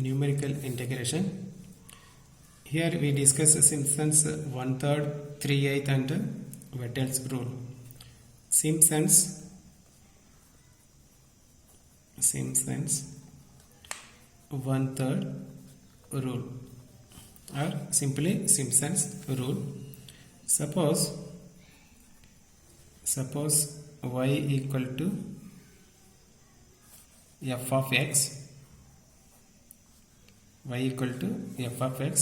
numerical integration. Here we discuss Simpson's 1/3, 3/8 and Vettel's rule. Simpson's 1/3 rule, or simply Simpson's rule. Suppose y equal to f of x, y equal to f of x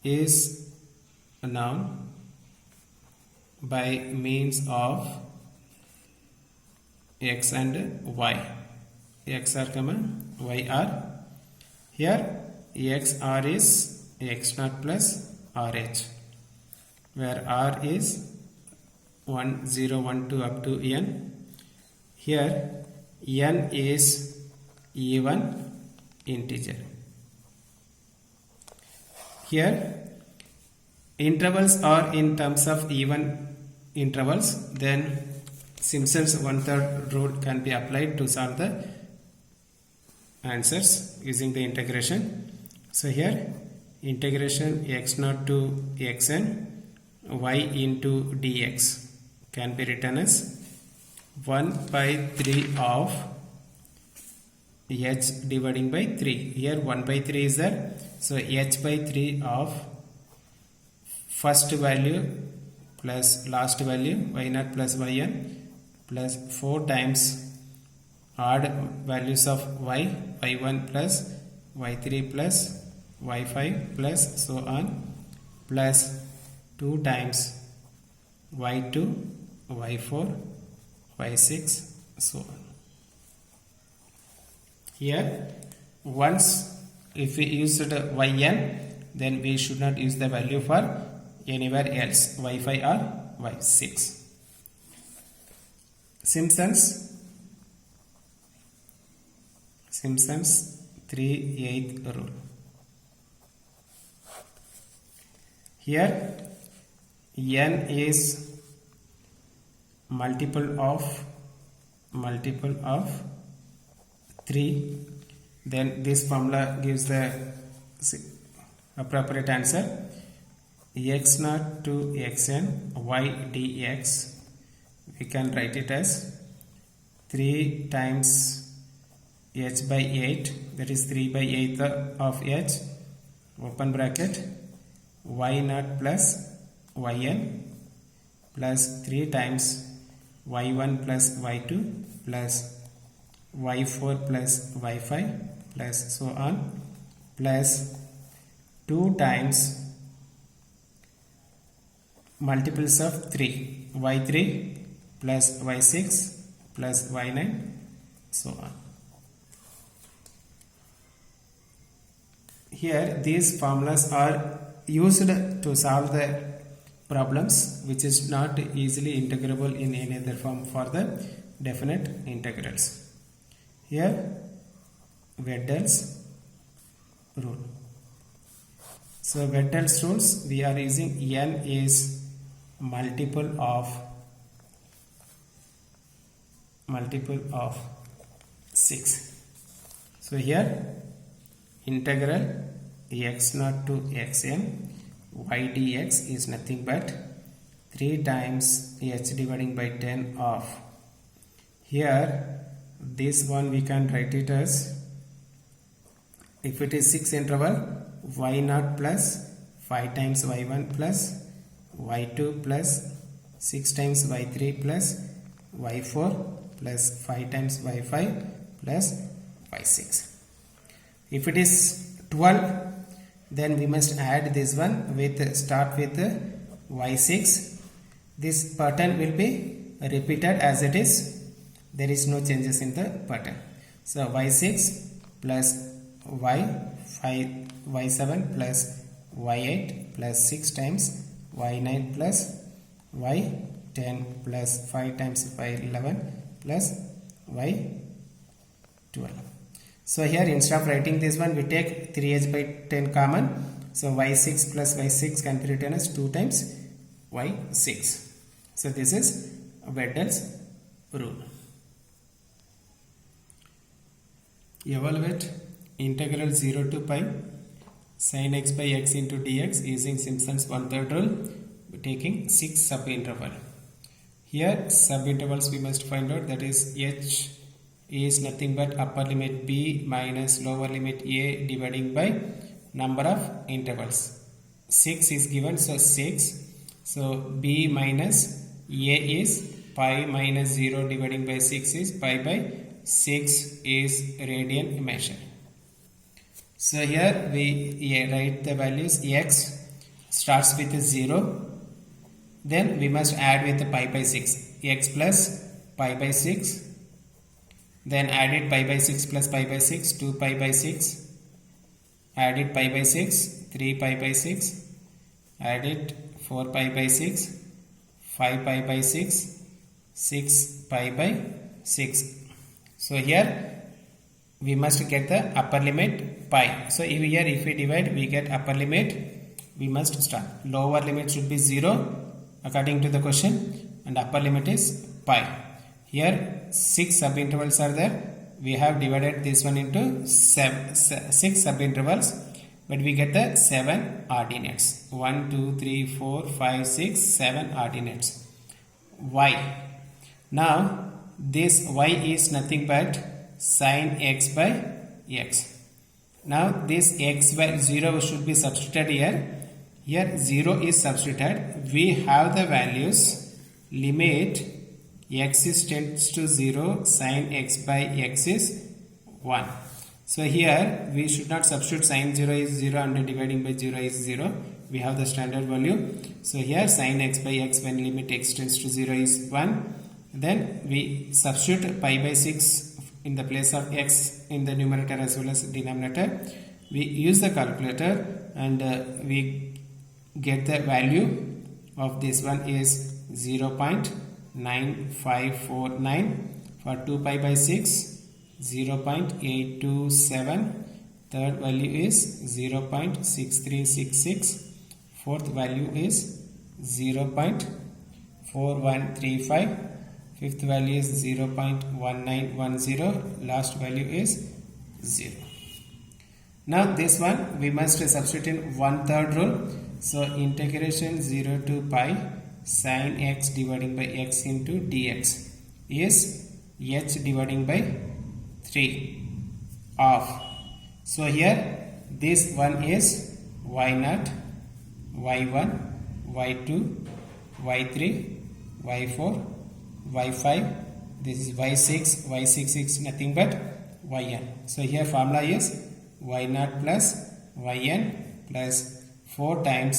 is known by means of x and y. X r comma y r. Here x r is x naught plus rh, where r is 1 0 1 2 up to n. Here n is even integer. Here intervals are in terms of even intervals, then Simpson's 1/3 rule can be applied to solve the answers using the integration. So here integration x naught to xn y into dx can be written as 1/3 of h dividing by 3. Here 1/3 is there, so h/3 of first value plus last value y naught plus yn plus 4 times odd values of y, y1 plus y3 plus y5 plus so on, plus 2 times y2, y4, y6, so on. Here once if we used yn, then we should not use the value for anywhere else, y5 or y6. Simpson's 3/8 rule. Here n is multiple of 3, then this formula gives the appropriate answer. X naught to xn y dx, we can write it as 3 times h by 8, that is 3/8 of h, open bracket, y naught plus yn plus 3 times y1 plus y2 plus y4 plus y5 plus so on, plus 2 times multiples of 3, y3 plus y6 plus y9, so on. Here these formulas are used to solve the problems which is not easily integrable in any other form for the definite integrals. Here Vettel's rule. So Vettel's rules, we are using n is multiple of 6. So here integral x naught to xn y dx is nothing but 3 times h dividing by 10 of, here this one we can write it as, if it is 6 interval, y naught plus 5 times y1 plus y2 plus 6 times y3 plus y4 plus 5 times y5 plus y6. If it is 12, then we must add this one with, start with y6. This pattern will be repeated as it is, there is no changes in the pattern. So y6 plus y5, y7 plus y8 plus 6 times y9 plus y10 plus 5 times y11 plus y12. So here instead of writing this one, we take 3h by 10 common. So y6 plus y6 can be written as 2 times y6. So this is Vettel's rule. Evaluate integral 0 to pi sin x by x into dx using Simpson's one-third rule, taking 6 subinterval. Here subintervals we must find out, that is h is nothing but upper limit b minus lower limit a dividing by number of intervals. 6 is given, so 6. So b minus a is pi minus 0 dividing by 6 is pi by 6 is radian measure. So here we write the values. X starts with 0, then we must add with pi by 6, x plus pi by 6, then added pi by 6 plus pi by 6, 2 pi by 6, added pi by 6, 3 pi by 6, added 4 pi by 6, 5 pi by 6, 6 pi by 6. So here we must get the upper limit pi. So here if we divide, we get upper limit, we must start. Lower limit should be 0 according to the question, and upper limit is pi. Here 6 subintervals are there. We have divided this one into 6 subintervals, but we get the 7 ordinates. 1, 2, 3, 4, 5, 6, 7 ordinates. Y. Now this y is nothing but sin x by x. Now this x by 0 should be substituted here. Here 0 is substituted. We have the values limit x is tends to 0, sin x by x is 1. So here we should not substitute, sin 0 is 0 and dividing by 0 is 0. We have the standard value. So here sin x by x when limit x tends to 0 is 1. Then we substitute pi by 6 in the place of x in the numerator as well as denominator. We use the calculator and we get the value of this one is 0.9549. For 2 pi by 6, 0.827. Third value is 0.6366. Fourth value is 0.4135. Fifth value is 0.1910. Last value is 0. Now this one we must substitute in 1/3 rule. So integration 0 to pi sin x dividing by x into dx is h dividing by 3 of. So here this one is y0, y1, y2, y3, y4, y5. This is y6. y6 is nothing but yn. So here formula is y0 plus yn plus 4 times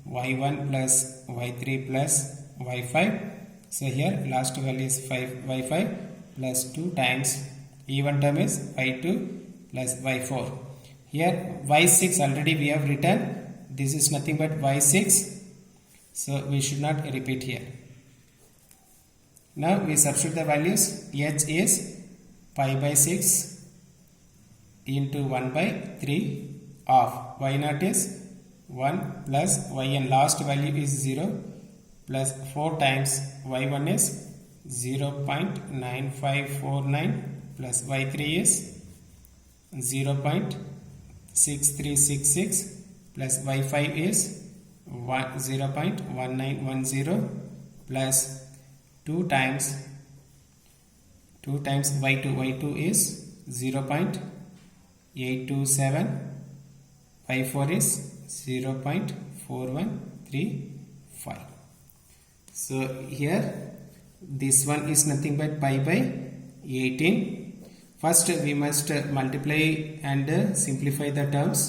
y1 plus y3 plus y5. So here last value is 5 y5 plus 2 times even term is y2 plus y4. Here y6 already we have written. This is nothing but y6. So we should not repeat here. Now we substitute the values. H is pi by 6 into 1 by 3 of. Y0 is 1 plus yn, last value is 0, plus 4 times y1 is 0.9549 plus y3 is 0.6366 plus y5 is 0.1910 plus 2 times y2 is 0.827, y4 is 0.4135. So here this one is nothing but pi by 18. First we must multiply and simplify the terms,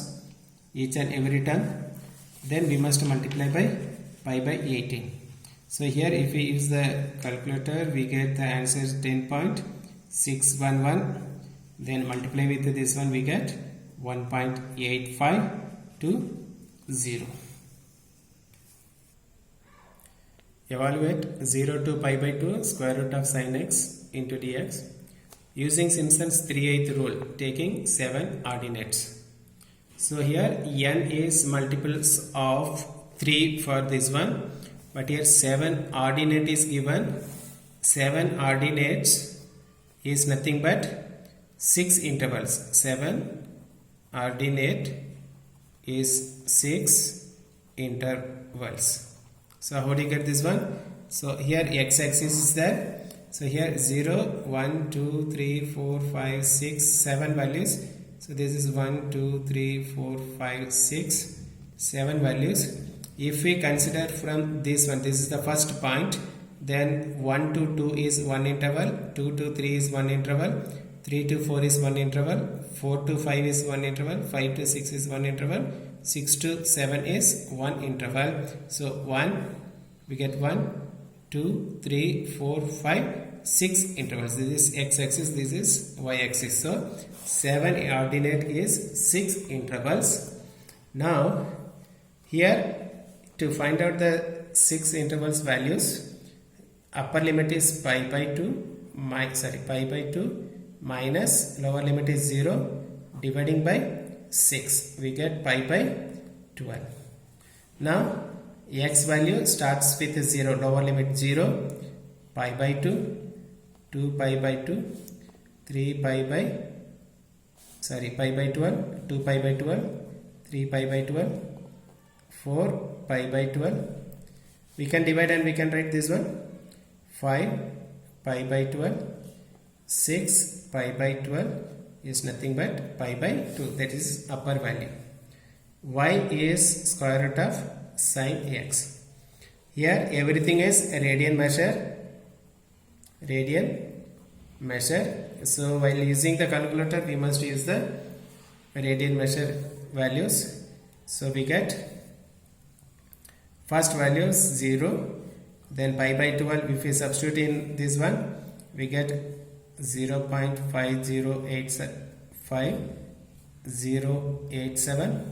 each and every term. Then we must multiply by pi by 18. So here if we use the calculator, we get the answer is 10.611. Then multiply with this one, we get 1.8520. Evaluate 0 to pi by 2 square root of sin x into dx using Simpson's 3/8 rule, taking 7 ordinates. So here n is multiples of 3 for this one, but here 7 ordinate is given. 7 ordinates is nothing but 6 intervals. 7 ordinate is 6 intervals. So how do you get this one? So here x-axis is there. So here 0, 1, 2, 3, 4, 5, 6, 7 values. So this is 1, 2, 3, 4, 5, 6, 7 values. If we consider from this one, this is the first point, then 1 to 2 is one interval, 2 to 3 is one interval, 3 to 4 is one interval, 4 to 5 is one interval, 5 to 6 is one interval, 6 to 7 is one interval. So 1, we get 1, 2, 3, 4, 5, 6 intervals. This is x-axis, this is y-axis. So 7 ordinate is 6 intervals. Now here to find out the 6 intervals values, upper limit is pi by 2 minus lower limit is 0 dividing by 6. We get pi by 12. Now x value starts with 0, lower limit 0, pi by 2, 2 pi by 2, 3 pi by 12, 2 pi by 12, 3 pi by 12, 4 pi by 12. We can divide and we can write this one. 5 pi by 12, 6 pi by 12 is nothing but pi by 2, that is upper value. Y is square root of sin x. Here everything is radian measure. So while using the calculator we must use the radian measure values. So we get first values 0, then pi by 12. If we substitute in this one, we get 0.5087.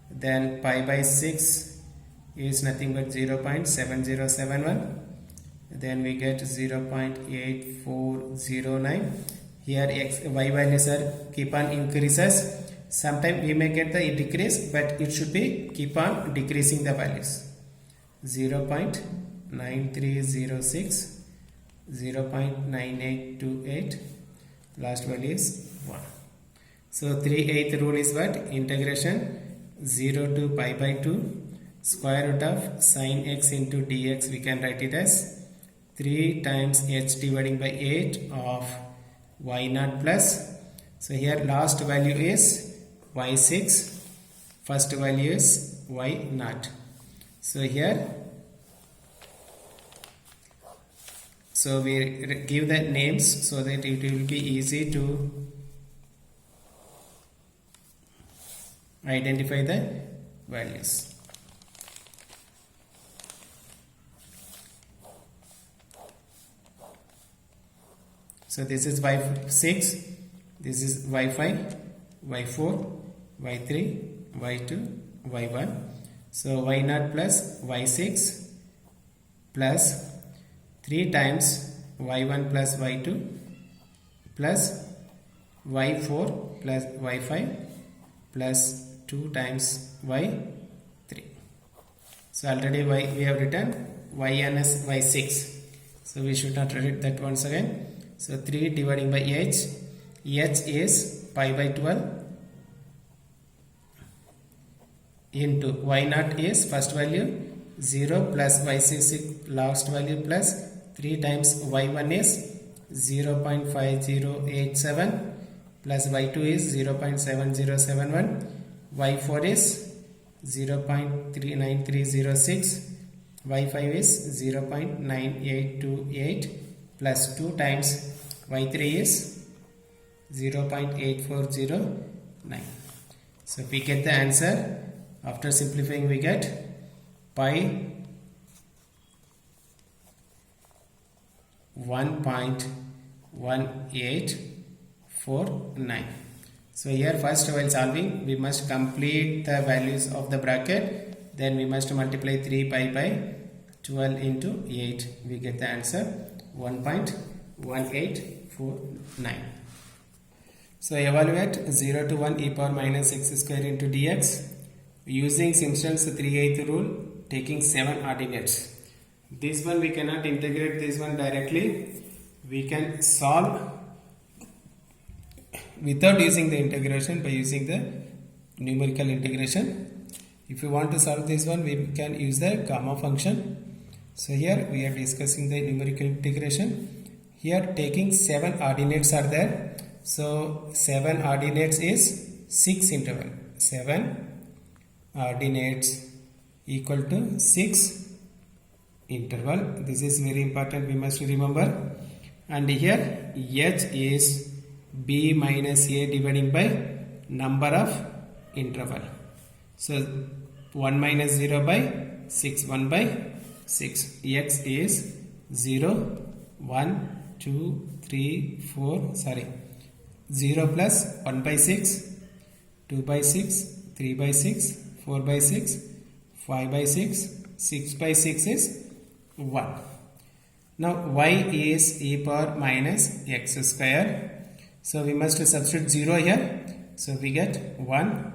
Then pi by 6 is nothing but 0.7071. Then we get 0.8409. Here y values are keep on increases. Sometimes we may get the decrease, but it should be keep on decreasing the values. 0.9306, 0.9828, last value is 1. So 3/8 rule is what? Integration 0 to pi by 2 square root of sin x into dx. We can write it as 3 times h dividing by 8 of y naught plus. So here last value is y6, first value is y naught. So here, so we give the names so that it will be easy to identify the values. So this is y6, this is y5, y4, y3, y2, y1. So y0 plus y6 plus 3 times y1 plus y2 plus y4 plus y5 plus 2 times y3. So already we have written yn as y6. So we should not write that once again. So 3 dividing by h is pi by 12 into y0 is first value 0 plus y6 last value plus 3 times y1 is 0.5087 plus y2 is 0.7071, y4 is 0.9306, y5 is 0.9828 plus 2 times y3 is 0.8409. So we get the answer. After simplifying we get pi 1.1849. So here first while solving we must complete the values of the bracket, then we must multiply 3 pi by 12 into 8. We get the answer 1.1849. So evaluate 0 to 1 e power minus x square into dx using Simpson's 3/8 rule, taking 7 ordinates. This one we cannot integrate this one directly. We can solve without using the integration by using the numerical integration. If you want to solve this one, we can use the gamma function. So here we are discussing the numerical integration. Here taking 7 ordinates are there. So 7 ordinates is 6 interval. 7 ordinates equal to 6 interval. This is very important, we must remember. And here h is b minus a dividing by number of interval. So 1 minus 0 by 6, 1 by 6. X is 0, 1, 2, 3, 4, sorry. 0 plus 1 by 6, 2 by 6, 3 by 6, 4 by 6, 5 by 6, 6 by 6 is 1. Now y is e power minus x square. So we must substitute 0 here. So we get 1.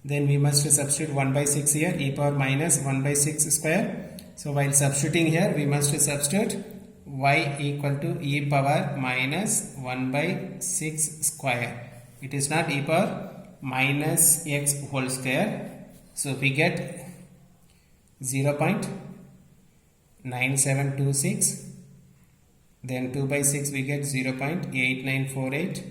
Then we must substitute 1 by 6 here, e power minus 1 by 6 square. So while substituting here, we must substitute y equal to e power minus 1 by 6 square. It is not e power minus x whole square. So we get 0.9726. Then 2 by 6 we get 0.8948.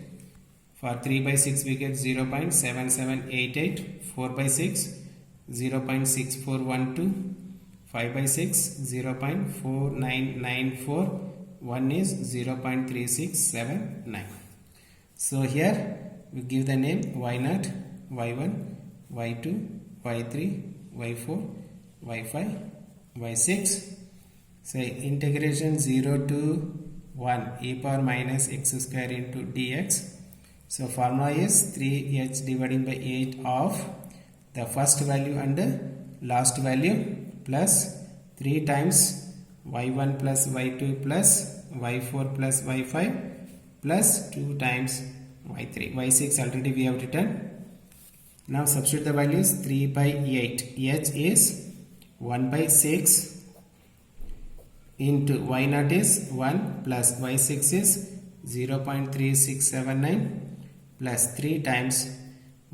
For 3 by 6 we get 0.7788. 4 by 6 0.6412. 5 by 6 0.4994. 1 is 0.3679. So here we give the name y0, y1, y2, y3, y4, y5, y6. So integration 0 to 1 e power minus x square into dx. So formula is 3h dividing by 8 of the first value and last value plus 3 times y1 plus y2 plus y4 plus y5 plus 2 times y3. y6 already we have written. Now substitute the values. 3 by 8. h is 1 by 6 into y0 is 1 plus y6 is 0.3679 plus 3 times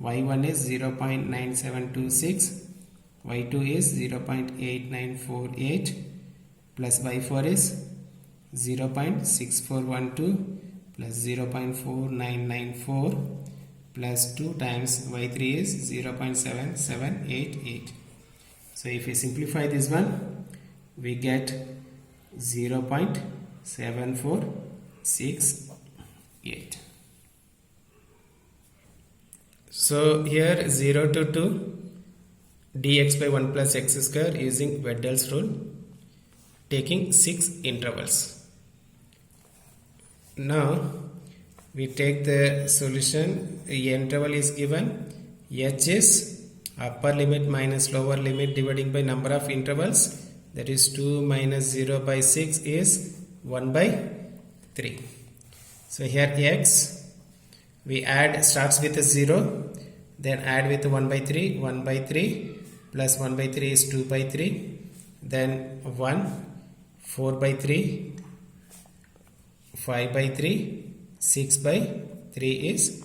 y1 is 0.9726, y2 is 0.8948 plus y4 is 0.6412 plus 0.4994 plus 2 times y3 is 0.7788. So if we simplify this one, we get 0.7468. So here 0 to 2 dx by 1 plus x square using Wedel's rule, taking 6 intervals. Now we take the solution. A interval is given. H is upper limit minus lower limit dividing by number of intervals. That is 2 minus 0 by 6 is 1 by 3. So here x we add starts with a 0, then add with 1 by 3, 1 by 3 plus 1 by 3 is 2 by 3, then 1, 4 by 3, 5 by 3, 6 by 3 is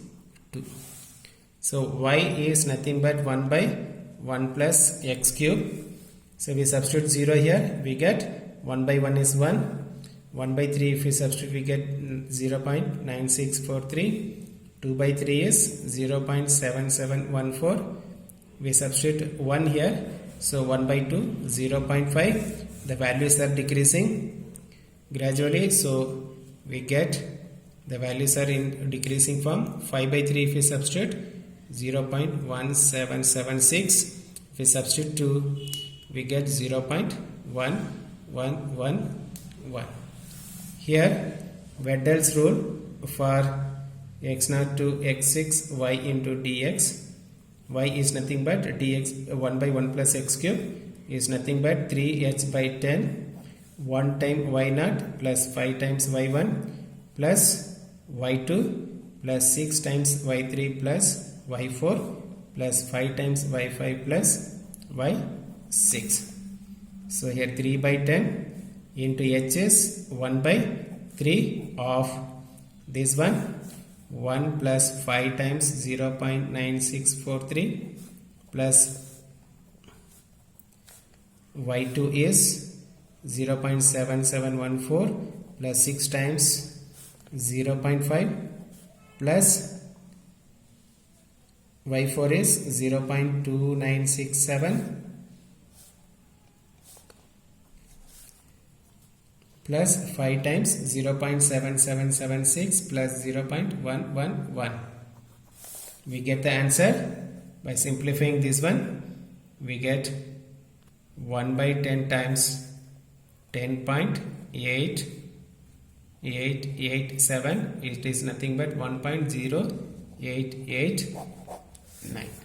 2. So y is nothing but 1 by 1 plus x cube. So we substitute 0 here, we get 1 by 1 is 1, 1 by 3 if we substitute we get 0.9643, 2 by 3 is 0.7714. We substitute 1 here, so 1 by 2 0.5. The values are decreasing gradually, so we get the values are in decreasing form. 5 by 3 if we substitute 0.1776. If we substitute 2, we get 0.1111. Here Wedel's rule for x0 to x6 y into dx. Y is nothing but dx 1 by 1 plus x cube is nothing but 3h by 10. 1 time y0 plus 5 times y1 plus y2 plus 6 times y3 plus y4 plus 5 times y5 plus y6. So here 3 by 10 into h is 1 by 3 of this one 1 plus 5 times 0.9643 plus y2 is 0.7714 plus 6 times 0.5 plus y4 is 0.2967 plus 5 times 0.7776 plus 0.111. We get the answer by simplifying this one. We get 1 by 10 times 10.8887. It is nothing but 1.0889.